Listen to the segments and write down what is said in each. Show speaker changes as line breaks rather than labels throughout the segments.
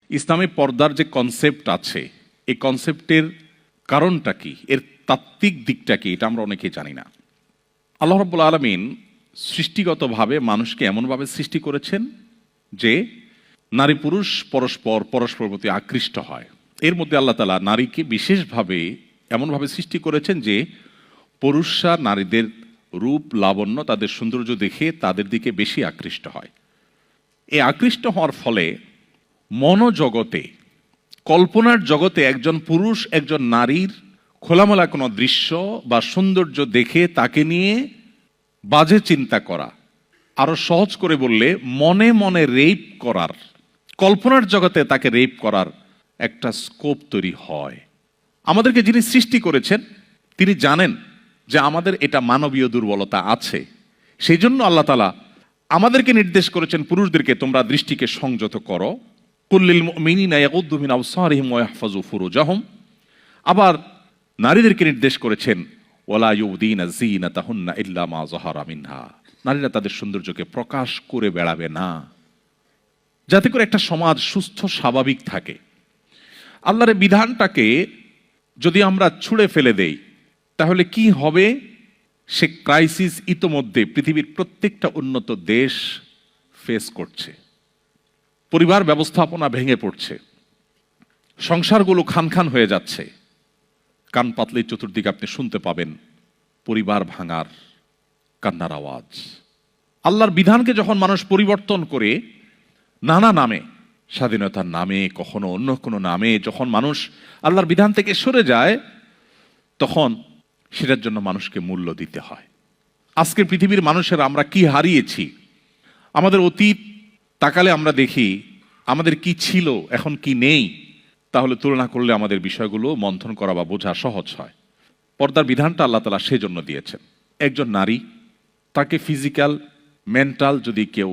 ইসলামে পর্দার যে কনসেপ্ট আছে, এই কনসেপ্টের কারণটা কি, এর তাত্ত্বিক দিকটা কি, এটা আমরা অনেকেই জানি না। আল্লাহ রাব্বুল আলামিন সৃষ্টিগতভাবে মানুষকে এমনভাবে সৃষ্টি করেছেন যে নারী পুরুষ পরস্পরের প্রতি আকৃষ্ট হয়। এর মধ্যে আল্লাহ তাআলা নারীকে বিশেষভাবে এমনভাবে সৃষ্টি করেছেন যে পুরুষরা নারীদের রূপ লাবণ্য, তাদের সৌন্দর্য দেখে তাদের দিকে বেশি আকৃষ্ট হয়। এই আকৃষ্ট হওয়ার ফলে মনোজগতে, কল্পনার জগতে একজন পুরুষ একজন নারীর খোলামেলা কোনো দৃশ্য বা সৌন্দর্য দেখে তাকে নিয়ে বাজে চিন্তা করা, আরো সহজ করে বললে মনে মনে রেপ করার, কল্পনার জগতে তাকে রেপ করার একটা স্কোপ তৈরি হয়। আমাদেরকে যিনি সৃষ্টি করেছেন তিনি জানেন যে আমাদের এটা মানবীয় দুর্বলতা আছে। সেই জন্য আল্লাহ তাআলা আমাদেরকে নির্দেশ করেছেন পুরুষদেরকে তোমরা দৃষ্টিকে সংযত করো, কুল্লিল মুমিনিনা ইয়াগুদ্দু মিন আবসারিহিম ওয়া ইয়াহফাযু ফুরুজাহুম। আবার নারীদেরকে নির্দেশ করেছেন ওয়ালা ইউদিনা যিনাতাহুন্না ইল্লা মা যাহারা মিনহা, নারীরা তাদের সৌন্দর্যকে প্রকাশ করে বেড়াবে না, যাতে করে একটা সমাজ সুস্থ স্বাভাবিক থাকে। আল্লাহর বিধানটাকে যদি আমরা ছুঁড়ে ফেলে দেই তাহলে কি হবে? সে ক্রাইসিস ইতোমধ্যে পৃথিবীর প্রত্যেকটা উন্নত দেশ ফেস করছে। পরিবার ব্যবস্থাপনা ভেঙে পড়ছে, সংসারগুলো খান খান হয়ে যাচ্ছে। কান পাতলে চতুর্দিকে আপনি শুনতে পাবেন পরিবার ভাঙার কান্নার আওয়াজ। আল্লাহর বিধানকে যখন মানুষ পরিবর্তন করে নানা নামে, স্বাধীনতার নামে, কখনো অন্য কোনো নামে, যখন মানুষ আল্লাহর বিধান থেকে সরে যায় তখন সেটার জন্য মানুষকে মূল্য দিতে হয়। আজকের পৃথিবীর মানুষেরা আমরা কি হারিয়েছি, আমাদের অতীত তাকালে আমরা দেখি আমাদের কি ছিল এখন কি নেই, তাহলে তুলনা করলে আমাদের বিষয়গুলো মন্থন করা বা বোঝা সহজ হয়। পর্দার বিধানটা আল্লাহ তাআলা সেজন্য দিয়েছেন। একজন নারী, তাকে ফিজিক্যাল মেন্টাল যদি কেউ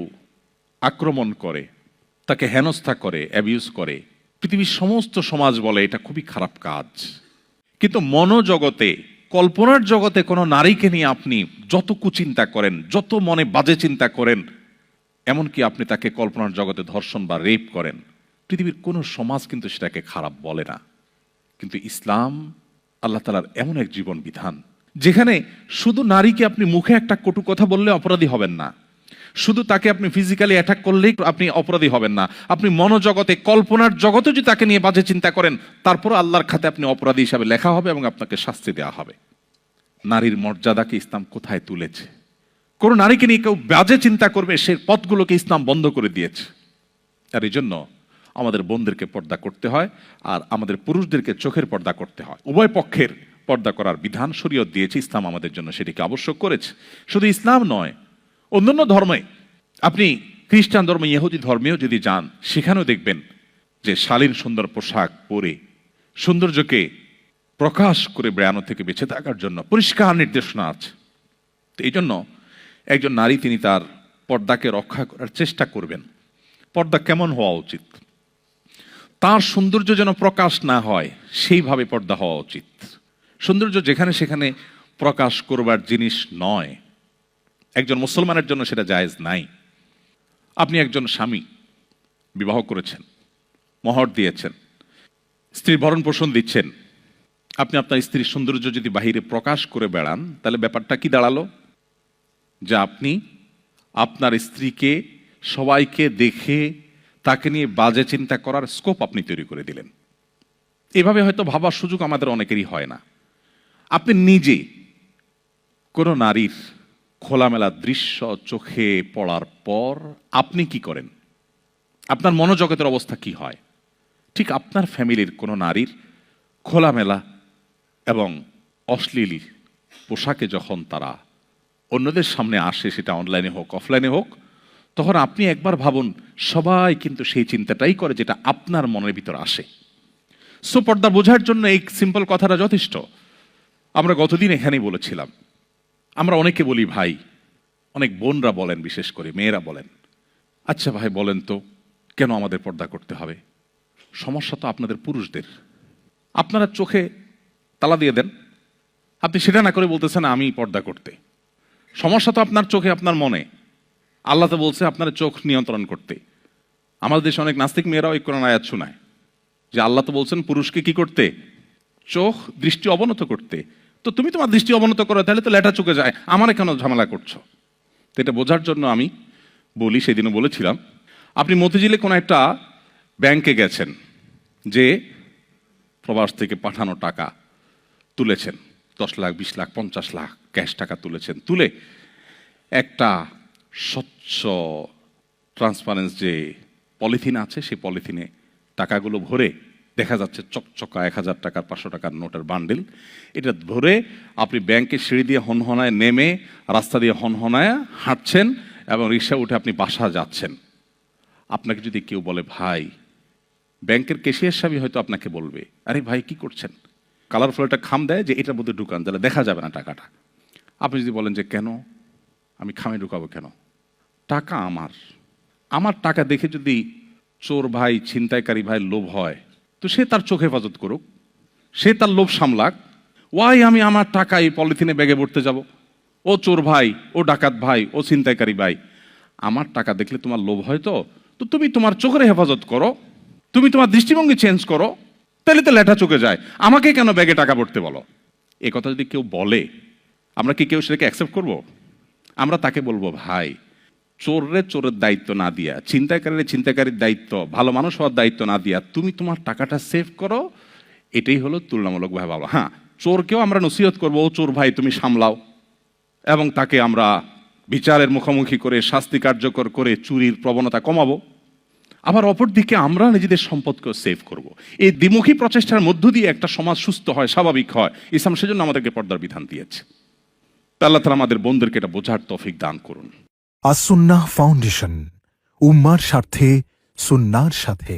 আক্রমণ করে, তাকে হেনস্থা করে, অ্যাবিউজ করে, পৃথিবীর সমস্ত সমাজ বলে এটা খুবই খারাপ কাজ। কিন্তু মনোজগতে, কল্পনার জগতে কোনো নারীকে নিয়ে আপনি যত কুচিন্তা করেন, যত মনে বাজে চিন্তা করেন, এমনকি আপনি তাকে কল্পনার জগতে ধর্ষণ বা রেপ করেন, পৃথিবীর কোনো সমাজ কিন্তু সেটাকে খারাপ বলে না। কিন্তু ইসলাম আল্লাহ তাআলার এমন এক জীবন বিধান যেখানে শুধু নারীকে আপনি মুখে একটা কটু কথা বললে অপরাধী হবেন না, শুধু তাকে আপনি ফিজিক্যালি অ্যাটাক করলেই আপনি অপরাধী হবেন না, আপনি মনোজগতে, কল্পনার জগতে যদি তাকে নিয়ে বাজে চিন্তা করেন তারপর আল্লাহর খাতে আপনি অপরাধী হিসাবে লেখা হবে এবং আপনাকে শাস্তি দেওয়া হবে। নারীর মর্যাদাকে ইসলাম কোথায় তুলেছে? কোন নারীকে নিয়ে কেউ বাজে চিন্তা করবে সে পথগুলোকে ইসলাম বন্ধ করে দিয়েছে। আর এই জন্য আমাদের বোনদেরকে পর্দা করতে হয় আর আমাদের পুরুষদেরকে চোখের পর্দা করতে হয়। উভয় পক্ষের পর্দা করার বিধান শরীয়ত দিয়েছে, ইসলাম আমাদের জন্য সেটিকে আবশ্যক করেছে। শুধু ইসলাম নয়, অন্যান্য ধর্মে, আপনি খ্রিস্টান ধর্ম, ইহুদি ধর্মেও যদি যান সেখানেও দেখবেন যে শালীন সুন্দর পোশাক পরে সৌন্দর্যকে প্রকাশ করে বেড়ানো থেকে বেঁচে থাকার জন্য পরিষ্কার নির্দেশনা আছে। তো এই জন্য একজন নারী তিনি তার পর্দাকে রক্ষা করার চেষ্টা করবেন। পর্দা কেমন হওয়া উচিত? তার সৌন্দর্য যেন প্রকাশ না হয় সেইভাবে পর্দা হওয়া উচিত। সৌন্দর্য যেখানে সেখানে প্রকাশ করবার জিনিস নয়, একজন মুসলমানের জন্য সেটা জায়েজ নাই। আপনি একজন স্বামী, বিবাহ করেছেন, মোহর দিয়েছেন, স্ত্রীর ভরণ পোষণ দিচ্ছেন, আপনি আপনার স্ত্রীর সৌন্দর্য যদি বাহিরে প্রকাশ করে বেড়ান তাহলে ব্যাপারটা কি দাঁড়ালো? যে আপনি আপনার স্ত্রীকে সবাইকে দেখে তাকে নিয়ে বাজে চিন্তা করার স্কোপ আপনি তৈরি করে দিলেন। এভাবে হয়তো ভাবার সুযোগ আমাদের অনেকেরই হয় না। আপনি নিজে কোনো নারীর খোলামেলা দৃশ্য চোখে পড়ার পর আপনি কি করেন? আপনার মনোজগতের অবস্থা কি হয়? ঠিক আপনার ফ্যামিলির কোনো নারীর খোলামেলা এবং অশ্লীল পোশাকে যখন তারা অন্যদের সামনে আসে, সেটা অনলাইনে হোক অফলাইনে হোক, তখন আপনি একবার ভাবুন সবাই কিন্তু সেই চিন্তাটাই করে যেটা আপনার মনের ভিতর আসে। সো পর্দা বোঝার জন্য এই সিম্পল কথাটা যথেষ্ট। আমরা গতদিন এখানেই বলেছিলাম, আমরা অনেকে বলি ভাই, অনেক বোনরা বলেন, বিশেষ করে মেয়েরা বলেন, আচ্ছা ভাই বলেন তো কেন আমাদের পর্দা করতে হবে? সমস্যা তো আপনাদের পুরুষদের। আপনারা চোখে তালা দিয়ে দেন, আপনি সেটা না করে বলতেছেন আমি পর্দা করতে। সমস্যা তো আপনার চোখে, আপনার মনে। আল্লাহ তো বলছে আপনার চোখ নিয়ন্ত্রণ করতে। আমাদের দেশে অনেক নাস্তিক মেয়েরাও এই কোরআন আয়াত শোনায় যে আল্লাহ তো বলছেন পুরুষকে কি করতে, চোখ দৃষ্টি অবনত করতে। তো তুমি তোমার দৃষ্টি অবনত করো, তাহলে তো লেটা চোখে যায়, আমার কেন ঝামেলা করছো? তো এটা বোঝার জন্য আমি বলি, সেদিনও বলেছিলাম, আপনি মতিঝিলে কোনো একটা ব্যাংকে গেছেন, যে প্রবাস থেকে পাঠানো টাকা তুলেছেন, 10 লাখ 20 লাখ 50 লাখ ক্যাশ টাকা তুলেছেন, তুলে একটা স্বচ্ছ ট্রান্সপারেন্স যে পলিথিন আছে, সেই পলিথিনে টাকাগুলো ভরে দেখা যাচ্ছে চকচকা 1000 টাকার 500 টাকার নোটের বান্ডিল। এটা ধরে আপনি ব্যাংকের সিঁড়ি দিয়ে হনহনায় নেমে রাস্তা দিয়ে হনহনায় হাঁটছেন এবং রিক্সা উঠে আপনি বাসা যাচ্ছেন। আপনাকে যদি কেউ বলে ভাই, ব্যাংকের ক্যাশিয়ার সাহেব হয়তো আপনাকে বলবে, আরে ভাই কি করছেন, কালারফুল একটা খাম দেয় যে এটার মধ্যে ঢুকান, তাহলে দেখা যাবে না টাকাটা। আপনি যদি বলেন যে কেন আমি খামে ঢুকাবো কেন, টাকা আমার, আমার টাকা দেখে যদি চোর ভাই ছিনতাইকারী ভাই লোভ হয়, তো সে তার চোখ হেফাজত করুক, সে তার লোভ সামলাক। ওয়াই আমি আমার টাকা এই পলিথিনে ব্যাগে ভরতে যাব? ও চোর ভাই, ও ডাকাত ভাই, ও ছিনতাইকারী ভাই, আমার টাকা দেখলে তোমার লোভ হয়, তো তো তুমি তোমার চোখের হেফাজত করো, তুমি তোমার দৃষ্টিভঙ্গি চেঞ্জ করো, তাহলে তো লেঠা চোখে যায়, আমাকে কেন ব্যাগে টাকা ভরতে বলো? এ কথা যদি কেউ বলে, আমরা কি কেউ সেটাকে অ্যাকসেপ্ট করব? আমরা তাকে বলবো ভাই, চোররে চোরের দায়িত্ব না দিয়া, ছিনতাইকারীর ছিনতাইকারীর দায়িত্ব, ভালো মানুষ হওয়ার দায়িত্ব না দিয়া তুমি তোমার টাকাটা সেভ করো, এটাই হলো তুলনামূলকভাবে ভালো। হ্যাঁ, চোরকেও আমরা নসিহত করবো, ও চোর ভাই তুমি সামলাও, এবং তাকে আমরা বিচারের মুখোমুখি করে শাস্তি কার্যকর করে চুরির প্রবণতা কমাবো। আবার অপরদিকে আমরা নিজেদের সম্পদকেও সেভ করব। এই দ্বিমুখী প্রচেষ্টার মধ্য দিয়ে একটা সমাজ সুস্থ হয়, স্বাভাবিক হয়। ইসলাম সেজন্য আমাদেরকে পর্দার বিধান দিয়েছে। আল্লাহ তাআলা আমাদের বন্ধুদেরকে এটা বোঝার তৌফিক দান করুন।
আসুন্নাহ ফাউন্ডেশন, উম্মার স্বার্থে সুন্নাহর সাথে।